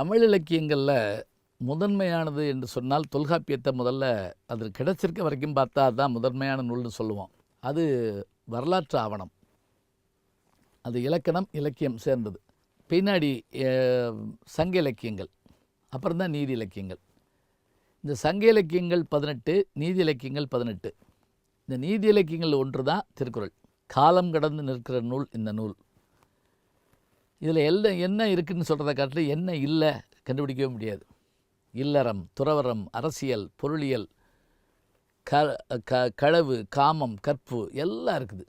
தமிழ் இலக்கியங்களில் முதன்மையானது என்று சொன்னால் தொல்காப்பியத்தை முதல்ல அது கிடைச்சிருக்க வரைக்கும் பார்த்தா அதுதான் முதன்மையான நூல்னு சொல்லுவோம். அது வரலாற்று ஆவணம், அது இலக்கணம் இலக்கியம் சேர்ந்தது. பின்னாடி சங்க இலக்கியங்கள், அப்புறம்தான் நீதி இலக்கியங்கள். இந்த சங்க இலக்கியங்கள் 18, நீதி இலக்கியங்கள் 18. இந்த நீதி இலக்கியங்கள் ஒன்று தான் திருக்குறள். காலம் கடந்து நிற்கிற நூல் இந்த நூல். இதில் என்ன இருக்குதுன்னு சொல்கிறத காட்டில் என்ன இல்லை கண்டுபிடிக்கவே முடியாது. இல்லறம், துறவரம், அரசியல், பொருளியல், களவு, காமம், கற்பு எல்லாம் இருக்குது.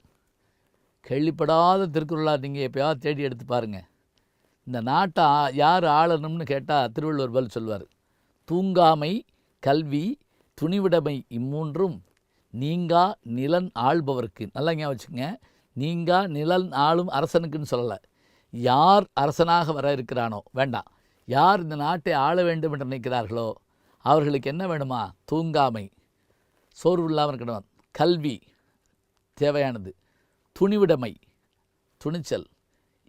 கேள்விப்படாத திருக்குறளாக நீங்கள் எப்போயாவது தேடி எடுத்து பாருங்கள். இந்த நாட்டை யார் ஆளணும்னு கேட்டால் திருவள்ளுவர் பதில் சொல்வார். தூங்காமை, கல்வி, துணிவிடமை இம்மூன்றும் நீங்கா நிலன் ஆள்பவர்க்கு. நல்லா ஞாபகம் வச்சுங்க, நீங்கா நிலன் ஆளும் அரசனுக்குன்னு சொல்லலை. யார் அரசனாக வர இருக்கிறானோ, வேண்டாம், யார் இந்த நாட்டை ஆள வேண்டும் என்று நினைக்கிறார்களோ அவர்களுக்கு என்ன வேணுமா? தூங்காமை, சோர்வு இல்லாமல் இருக்கணும். கல்வி தேவையானது. துணிவிடமை, துணிச்சல்.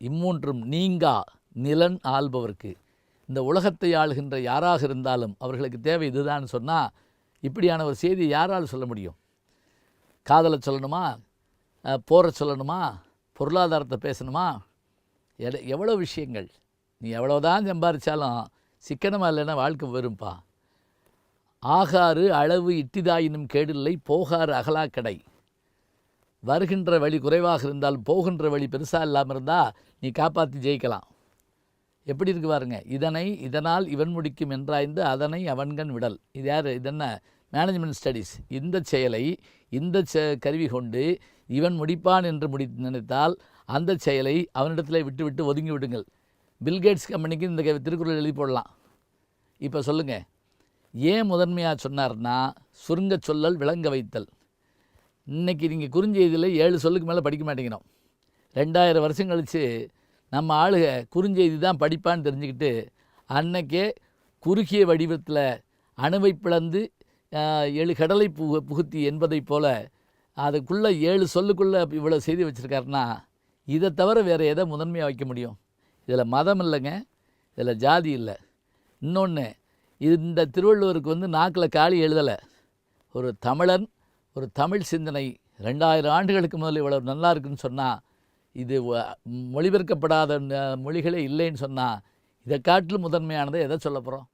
இம்மூன்றும் நீங்கா நிலன் ஆள்பவர்க்கு. இந்த உலகத்தை ஆளுகின்ற யாராக இருந்தாலும் அவர்களுக்கு தேவை இதுதான் சொன்னால், இப்படியான ஒரு செய்தி யாரால் சொல்ல முடியும்? காதலை சொல்லணுமா? போரை சொல்லணுமா? பொருளாதாரத்தை பேசணுமா? எவ்வளோ விஷயங்கள். நீ எவ்வளோதான் சம்பாதிச்சாலும் சிக்கனமாக இல்லைன்னா வாழ்க்கை வரும்பா. ஆகாறு அளவு இட்டிதாயினும் கேடில்லை, போகாறு அகலாக்கடை. வருகின்ற வழி குறைவாக இருந்தால் போகின்ற வழி பெருசாக இல்லாமல் இருந்தால் நீ காப்பாற்றி ஜெயிக்கலாம். எப்படி இருக்கு பாருங்க. இதனால் இவன் முடிக்கும் என்றாய்ந்து அதனை அவன்கண் விடல். இது யார்? இதென்ன மேனேஜ்மெண்ட் ஸ்டடீஸ். இந்த செயலை இந்த கருவி கொண்டு இவன் முடிப்பான் என்று நினைத்தால் அந்த செயலை அவனிடத்தில் விட்டு ஒதுங்கி விடுங்கள். பில்கேட்ஸ் கம்பெனிக்கு இந்த திருக்குறள் எழுதி போடலாம். இப்போ சொல்லுங்கள், ஏன் முதன்மையாக சொன்னார்னா சுருங்க சொல்லல், விளங்க வைத்தல். இன்றைக்கி நீங்கள் குறுஞ்செய்தியில் 7 சொல்லுக்கு மேலே படிக்க மாட்டேங்கிறோம். 2000 வருஷம் கழித்து நம்ம ஆளுக குறுஞ்செய்தி தான் படிப்பான்னு தெரிஞ்சுக்கிட்டு அன்னைக்கே குறுகிய வடிவத்தில் அணுவை பிளந்து 7 கடலை புகுத்தி என்பதை போல் அதுக்குள்ளே 7 சொல்லுக்குள்ளே இவ்வளோ செய்தி வச்சுருக்காருன்னா இதை தவிர வேறு எதை முதன்மையாக வைக்க முடியும்? இதில் மதம் இல்லைங்க, இதில் ஜாதி இல்லை. இன்னொன்று, இந்த திருவள்ளுவருக்கு நாக்கில் காளி எழுதலை. ஒரு தமிழன், ஒரு தமிழ் சிந்தனை 2000 ஆண்டுகளுக்கு முதல்ல இவ்வளோ நல்லா இருக்குன்னு சொன்னால், இது மொழிபெயர்க்கப்படாத மொழிகளே இல்லைன்னு சொன்னால், இதை காட்டிலும் முதன்மையானதை எதை சொல்ல போகிறோம்?